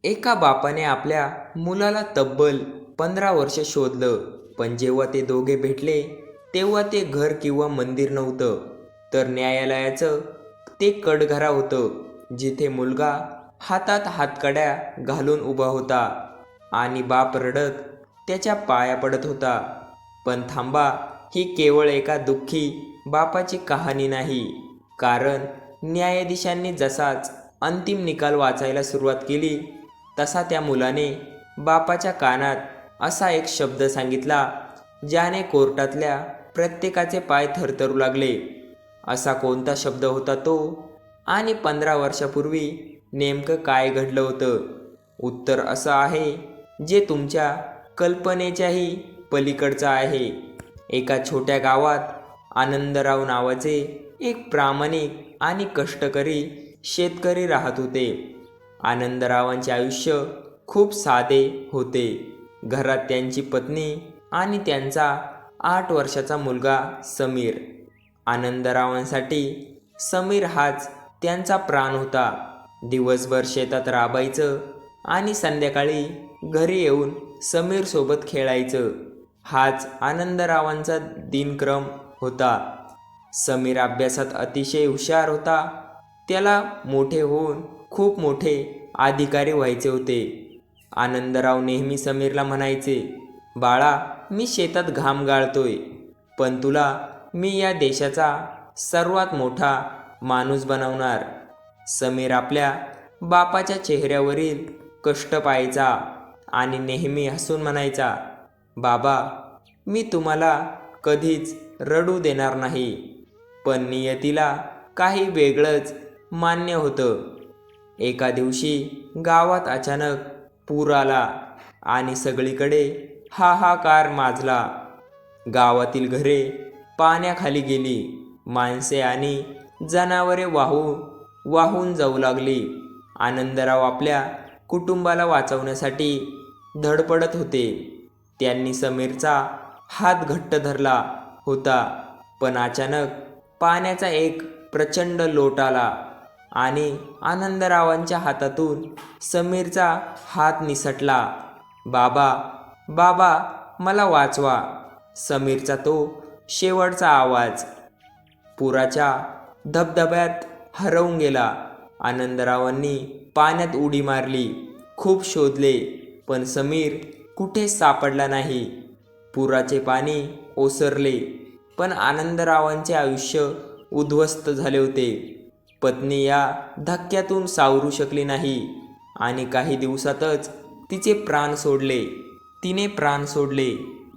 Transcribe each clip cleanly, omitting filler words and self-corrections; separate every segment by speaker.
Speaker 1: एका बापाने आपल्या मुलाला तब्बल 15 वर्ष शोधलं, पण जेव्हा ते दोघे भेटले तेव्हा ते घर किंवा मंदिर नव्हतं, तर न्यायालयाचं ते कटघरा होतं, जिथे मुलगा हातात हातकड्या घालून उभा होता आणि बाप रडत त्याच्या पाया पडत होता. पण थांबा, ही केवळ एका दुःखी बापाची कहाणी नाही. कारण न्यायाधीशांनी जसाच अंतिम निकाल वाचायला सुरुवात केली, तसा त्या मुलाने बापाच्या कानात असा एक शब्द सांगितला, ज्याने कोर्टातल्या प्रत्येकाचे पाय थरथरू लागले. असा कोणता शब्द होता तो? आणि 15 वर्षापूर्वी नेमकं काय घडलं होतं? उत्तर असं आहे, जे तुमच्या कल्पनेच्याही पलीकडचं आहे. एका छोट्या गावात आनंदराव नावाचे एक प्रामाणिक आणि कष्टकरी शेतकरी राहत होते. आनंदरावांचे आयुष्य खूप साधे होते. घरात त्यांची पत्नी आणि त्यांचा 8 वर्षाचा मुलगा समीर. आनंदरावांसाठी समीर हाच त्यांचा प्राण होता. दिवसभर शेतात राबायचं आणि संध्याकाळी घरी येऊन समीरसोबत खेळायचं. हाच आनंदरावांचा दिनक्रम होता. समीर अभ्यासात अतिशय हुशार होता. त्याला मोठे होऊन खूप मोठे अधिकारी व्हायचे होते. आनंदराव नेहमी समीरला म्हणायचे, बाळा, मी शेतात घाम गाळतोय, पण तुला मी या देशाचा सर्वात मोठा माणूस बनवणार. समीर आपल्या बापाच्या चेहऱ्यावरील कष्ट पाहायचा आणि नेहमी हसून म्हणायचा, बाबा, मी तुम्हाला कधीच रडू देणार नाही. पण नियतीला काही वेगळंच मान्य होतं. एका दिवशी गावात अचानक पूर आला आणि सगळीकडे हाहाकार माजला. गावातील घरे पाण्याखाली गेली. माणसे आणि जनावरे वाहून जाऊ लागली. आनंदराव आपल्या कुटुंबाला वाचवण्यासाठी धडपडत होते. त्यांनी समीरचा हात घट्ट धरला होता, पण अचानक पाण्याचा एक प्रचंड लोट आला आणि आनंदरावांच्या हातातून समीरचा हात निसटला. बाबा, बाबा, मला वाचवा. समीरचा तो शेवटचा आवाज पुराच्या धबधब्यात हरवून गेला. आनंदरावांनी पाण्यात उडी मारली. खूप शोधले, पण समीर कुठेच सापडला नाही. पुराचे पाणी ओसरले, पण आनंदरावांचे आयुष्य उद्ध्वस्त झाले होते. पत्नी या धक्क्यातून सावरू शकली नाही आणि काही दिवसातच तिने प्राण सोडले.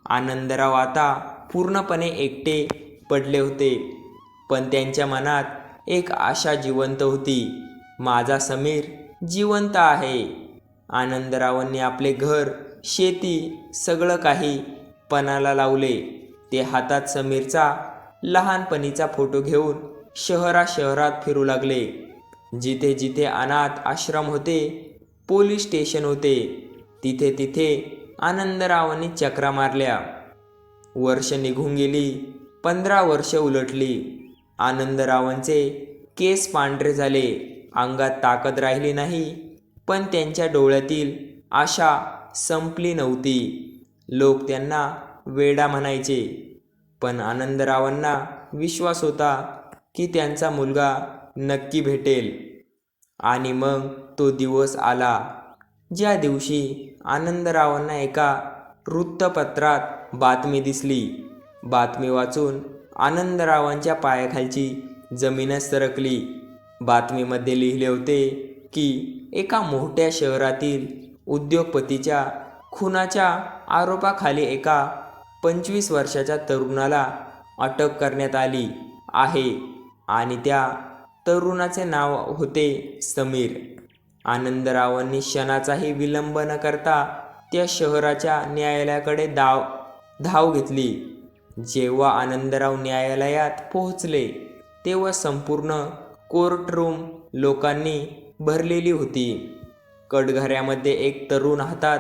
Speaker 1: आनंदराव आता पूर्णपणे एकटे पडले होते, पण त्यांच्या मनात एक आशा जिवंत होती. माझा समीर जिवंत आहे. आनंदरावांनी आपले घर, शेती, सगळं काही पणाला लावले. ते हातात समीरचा लहानपणीचा फोटो घेऊन शहरात फिरू लागले. जिथे जिथे अनाथ आश्रम होते, पोलीस स्टेशन होते, तिथे तिथे आनंदरावांनी चक्रा मारल्या. वर्ष निघून गेली. 15 वर्ष उलटली. आनंदरावांचे केस पांढरे झाले. अंगात ताकद राहिली नाही, पण त्यांच्या डोळ्यातील आशा संपली नव्हती. लोक त्यांना वेडा म्हणायचे, पण आनंदरावांना विश्वास होता की त्यांचा मुलगा नक्की भेटेल. आणि मग तो दिवस आला, ज्या दिवशी आनंदरावांना एका वृत्तपत्रात बातमी दिसली. बातमी वाचून आनंदरावांच्या पायाखालची जमीनच सरकली. बातमीमध्ये लिहिले होते की एका मोठ्या शहरातील उद्योगपतीच्या खुनाच्या आरोपाखाली एका 25 वर्षाच्या तरुणाला अटक करण्यात आली आहे आणि त्या तरुणाचे नाव होते समीर. आनंदरावांनी क्षणाचाही विलंब न करता त्या शहराच्या न्यायालयाकडे धाव घेतली. जेव्हा आनंदराव न्यायालयात पोहोचले, तेव्हा संपूर्ण कोर्टरूम लोकांनी भरलेली होती. कटघऱ्यामध्ये एक तरुण हातात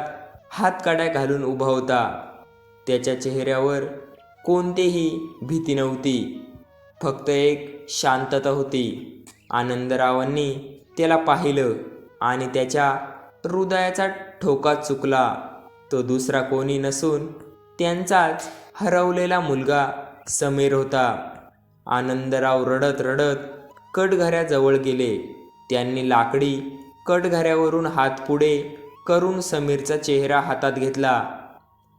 Speaker 1: हातकड्या घालून उभा होता. त्याच्या चेहऱ्यावर कोणतीही भीती नव्हती, फक्त एक शांतता होती. आनंदरावांनी त्याला पाहिलं आणि त्याच्या हृदयाचा ठोका चुकला. तो दुसरा कोणी नसून त्यांचाच हरवलेला मुलगा समीर होता. आनंदराव रडत रडत कटघऱ्याजवळ गेले. त्यांनी लाकडी कटघऱ्यावरून हात पुढे करून समीरचा चेहरा हातात घेतला.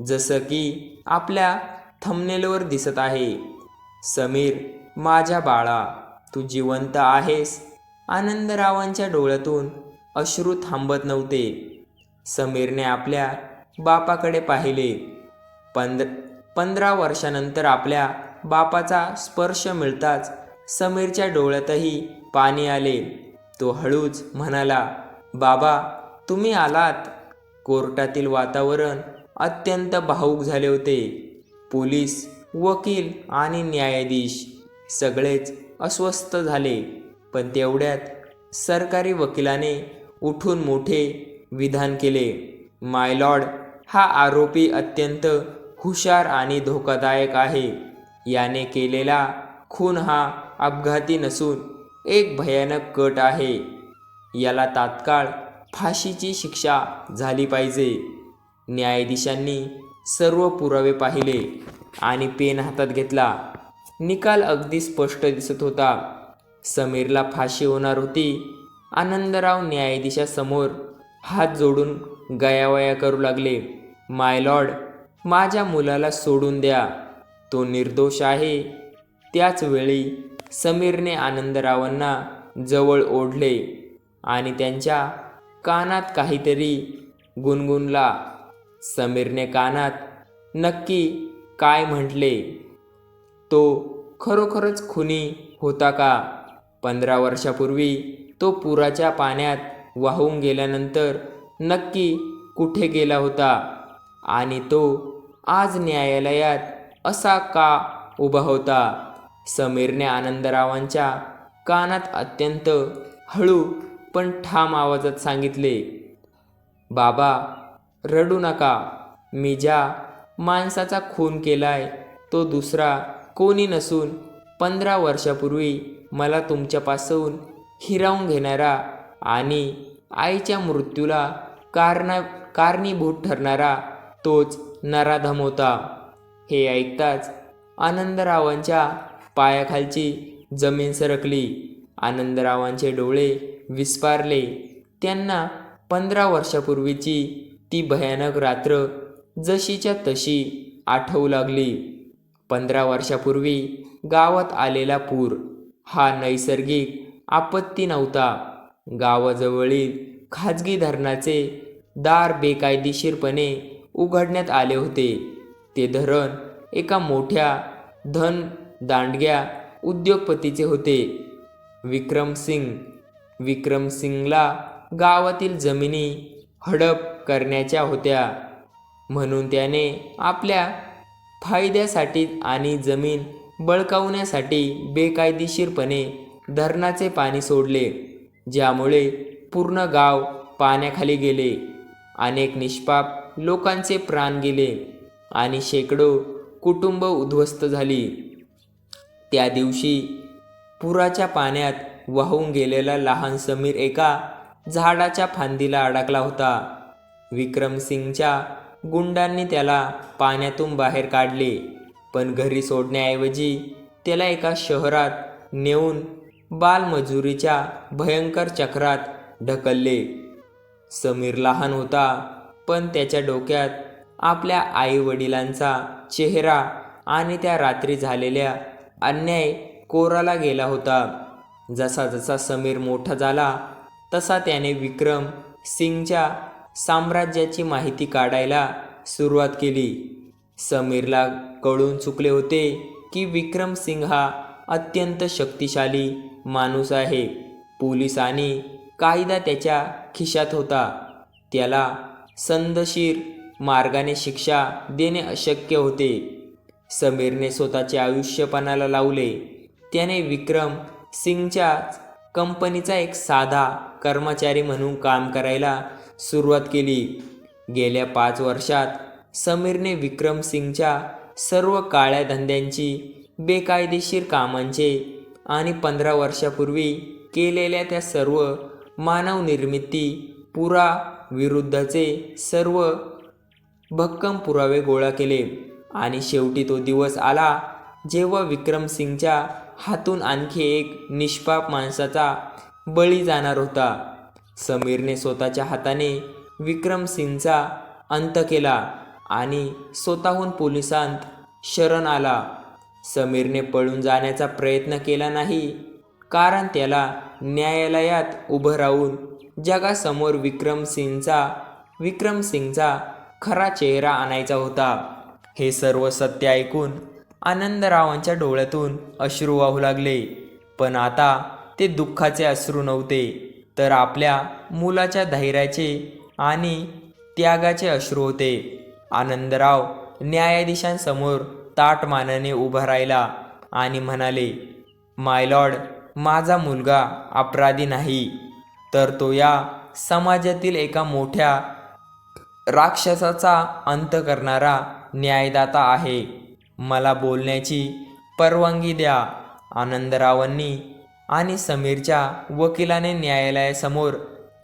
Speaker 1: जसं की आपल्या थंबनेलवर दिसत आहे. समीर, माझ्या बाळा, तू जिवंत आहेस. आनंदरावांच्या डोळ्यातून अश्रू थांबत नव्हते. समीरने आपल्या बापाकडे पाहिले. 15 वर्षानंतर आपल्या बापाचा स्पर्श मिळताच समीरच्या डोळ्यातही पाणी आले. तो हळूच म्हणाला, बाबा, तुम्ही आलात. कोर्टातील वातावरण अत्यंत भावूक झाले होते. पोलीस, वकील आणि न्यायाधीश सगळेच अस्वस्थ झाले. पण तेवढ्यात सरकारी वकिलाने उठून मोठे विधान केले. माय लॉर्ड, हा आरोपी अत्यंत हुशार आणि धोकादायक आहे. याने केलेला खून हा अपघाती नसून एक भयानक कट आहे. याला तात्काळ फाशीची शिक्षा झाली पाहिजे. न्यायाधीशांनी सर्व पुरावे पाहिले आणि पेन हातात घेतला. निकाल अगदी स्पष्ट दिसत होता. समीरला फाशी होणार होती. आनंदराव न्यायाधीशासमोर हात जोडून गयावया करू लागले. माय लॉर्ड, माझ्या मुलाला सोडून द्या. तो निर्दोष आहे. त्याच वेळी समीरने आनंदरावांना जवळ ओढले आणि त्यांच्या कानात काहीतरी गुणगुणला. समीरने कानात नक्की काय म्हटले? तो खरोखरच खुनी होता का? 15 वर्षापूर्वी तो पुराच्या पाण्यात वाहून गेल्यानंतर नक्की कुठे गेला होता? आणि तो आज न्यायालयात असा का उभा होता? समीरने आनंदरावांच्या कानात अत्यंत हळू पण ठाम आवाजात सांगितले, बाबा, रडू नका. मी ज्या माणसाचा खून केलाय तो दुसरा कोणी नसून 15 वर्षापूर्वी मला तुमच्यापासून हिरावून घेणारा आणि आईच्या मृत्यूला कारणीभूत ठरणारा तोच नराधम होता. हे ऐकताच आनंदरावांच्या पायाखालची जमीन सरकली. आनंदरावांचे डोळे विस्फारले. त्यांना 15 वर्षापूर्वीची ती भयानक रात्र जशीच्या तशी आठवू लागली. 15 वर्षापूर्वी गावात आलेला पूर हा नैसर्गिक आपत्ती नव्हता. गावाजवळील खाजगी धरणाचे दार बेकायदेशीरपणे उघडण्यात आले होते. ते धरण एका मोठ्या धनदांडग्या उद्योगपतीचे होते, विक्रम सिंग. विक्रम सिंगला गावातील जमिनी हडप करण्याच्या होत्या, म्हणून त्याने आपल्या फायद्यासाठी आणि जमीन बळकावण्यासाठी बेकायदेशीरपणे धरणाचे पाणी सोडले, ज्यामुळे पूर्ण गाव पाण्याखाली गेले. अनेक निष्पाप लोकांचे प्राण गेले आणि शेकडो कुटुंब उद्ध्वस्त झाली. त्या दिवशी पुराच्या पाण्यात वाहून गेलेला लहान समीर एका झाडाच्या फांदीला अडकला होता. विक्रमसिंगच्या गुंडांनी त्याला पाण्यातून बाहेर काढले, पण घरी सोडण्याऐवजी त्याला एका शहरात नेऊन बालमजुरीच्या भयंकर चक्रात ढकलले. समीर लहान होता, पण त्याच्या डोक्यात आपल्या आईवडिलांचा चेहरा आणि त्या रात्री झालेल्या अन्याय कोराला गेला होता. जसा जसा समीर मोठा झाला तसा त्याने विक्रम सिंगच्या साम्राज्याची माहिती काढायला सुरुवात केली. समीरला कळून चुकले होते की विक्रम सिंग हा अत्यंत शक्तिशाली माणूस आहे. पोलीस आणि कायदा त्याच्या खिशात होता. त्याला संदशीर मार्गाने शिक्षा देणे अशक्य होते. समीरने स्वतःचे आयुष्य पणाला लावले. त्याने विक्रम सिंगच्या कंपनीचा एक साधा कर्मचारी म्हणून काम करायला सुरुवात केली. गेल्या 5 वर्षात समीरने विक्रम सिंगच्या सर्व काळ्या धंद्यांची, बेकायदेशीर कामांचे आणि 15 वर्षापूर्वी केलेल्या त्या सर्व मानवनिर्मित पुरा विरुद्धचे सर्व भक्कम पुरावे गोळा केले आणि शेवटी तो दिवस आला जेव्हा विक्रमसिंगच्या हातून आणखी एक निष्पाप माणसाचा बळी जाणार होता. समीरने स्वतःच्या हाताने विक्रमसिंगचा अंत केला आणि स्वतःहून पोलिसांत शरण आला. समीरने पळून जाण्याचा प्रयत्न केला नाही, कारण त्याला न्यायालयात उभं राहून जगासमोर विक्रमसिंगचा खरा चेहरा आणायचा होता. हे सर्व सत्य ऐकून आनंदरावांच्या डोळ्यातून अश्रू वाहू लागले. पण आता ते दुःखाचे अश्रू नव्हते, तर आपल्या मुलाच्या धैर्याचे आणि त्यागाचे अश्रू होते. आनंदराव न्यायाधीशांसमोर ताठ मानेने उभा राहिला आणि म्हणाले, माय लॉर्ड, माझा मुलगा अपराधी नाही, तर तो या समाजातील एका मोठ्या राक्षसाचा अंत करणारा न्यायदाता आहे. मला बोलण्याची परवानगी द्या. आनंदरावांनी आणि समीरच्या वकिलाने न्यायालयासमोर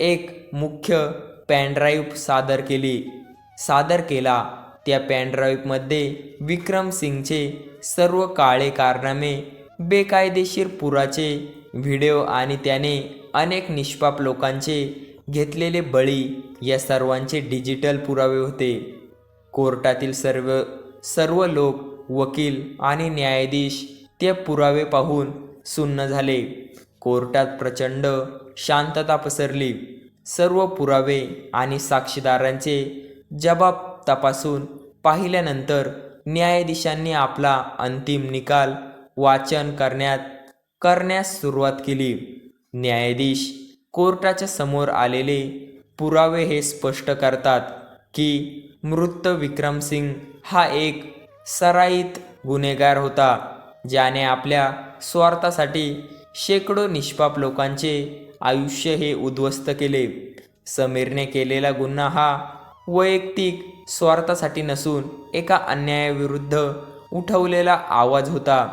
Speaker 1: एक मुख्य पेनड्राईव्ह सादर केला. त्या पेनड्राईव्हमध्ये विक्रमसिंगचे सर्व काळे कारनामे, बेकायदेशीर पुराचे व्हिडिओ आणि त्याने अनेक निष्पाप लोकांचे घेतलेले बळी या सर्वांचे डिजिटल पुरावे होते. कोर्टातील सर्व लोक, वकील आणि न्यायाधीश ते पुरावे पाहून सुन्न झाले. कोर्टात प्रचंड शांतता पसरली. सर्व पुरावे आणि साक्षीदारांचे जबाब तपासून पाहिल्यानंतर न्यायाधीशांनी आपला अंतिम निकाल वाचन करण्यास सुरुवात केली. न्यायाधीश कोर्टाच्या समोर आलेले पुरावे हे स्पष्ट करतात की मृत विक्रमसिंग हा एक सराईत गुन्हेगार होता, ज्याने आपल्या स्वार्थासाठी शेकडो निष्पाप लोकांचे आयुष्य हे उद्ध्वस्त केले. समीरने केलेला गुन्हा हा वैयक्तिक स्वार्थासाठी नसून एका अन्यायाविरुद्ध उठवलेला आवाज होता.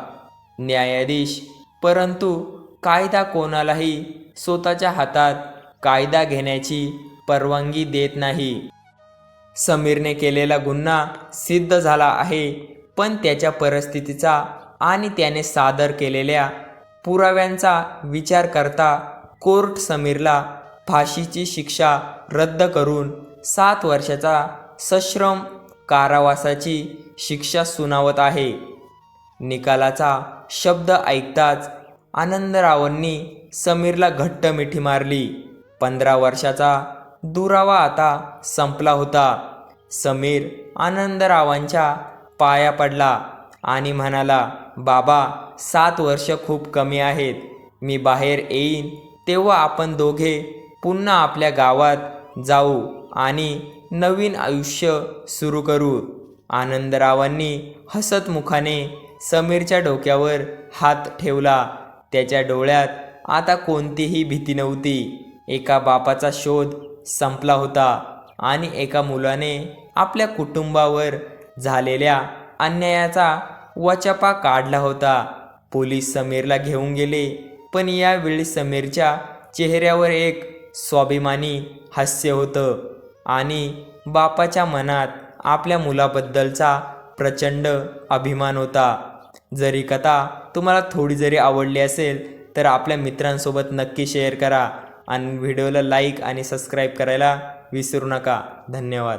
Speaker 1: न्यायाधीश, परंतु कायदा कोणालाही स्वतःच्या हातात कायदा घेण्याची परवानगी देत नाही. समीरने केलेला गुन्हा सिद्ध झाला आहे, पण त्याच्या परिस्थितीचा आणि त्याने सादर केलेल्या पुराव्यांचा विचार करता कोर्ट समीरला फाशीची शिक्षा रद्द करून 7 वर्षाचा सश्रम कारावासाची शिक्षा सुनावत आहे. निकालाचा शब्द ऐकताच आनंदरावांनी समीरला घट्ट मिठी मारली. 15 वर्षाचा दुरावा आता संपला होता. समीर आनंदरावांच्या पाया पडला आणि म्हणाला, बाबा, 7 वर्ष खूप कमी आहेत. मी बाहेर येईन तेव्हा आपण दोघे पुन्हा आपल्या गावात जाऊ आणि नवीन आयुष्य सुरू करू. आनंदरावांनी हसत मुखाने समीरच्या डोक्यावर हात ठेवला. त्याच्या डोळ्यात आता कोणतीही भीती नव्हती. एका बापाचा शोध संपला होता आणि एका मुलाने आपल्या कुटुंबावर झालेल्या अन्यायाचा वचपा काढला होता. पोलीस समीरला घेऊन गेले, पण यावेळी समीरच्या चेहऱ्यावर एक स्वाभिमानी हास्य होतं आणि बापाच्या मनात आपल्या मुलाबद्दलचा प्रचंड अभिमान होता. जरी कथा तुम्हाला थोडी जरी आवडली असेल तर आपल्या मित्रांसोबत नक्की शेअर करा आणि व्हिडिओला लाईक आणि सबस्क्राईब करायला विसरू नका. धन्यवाद.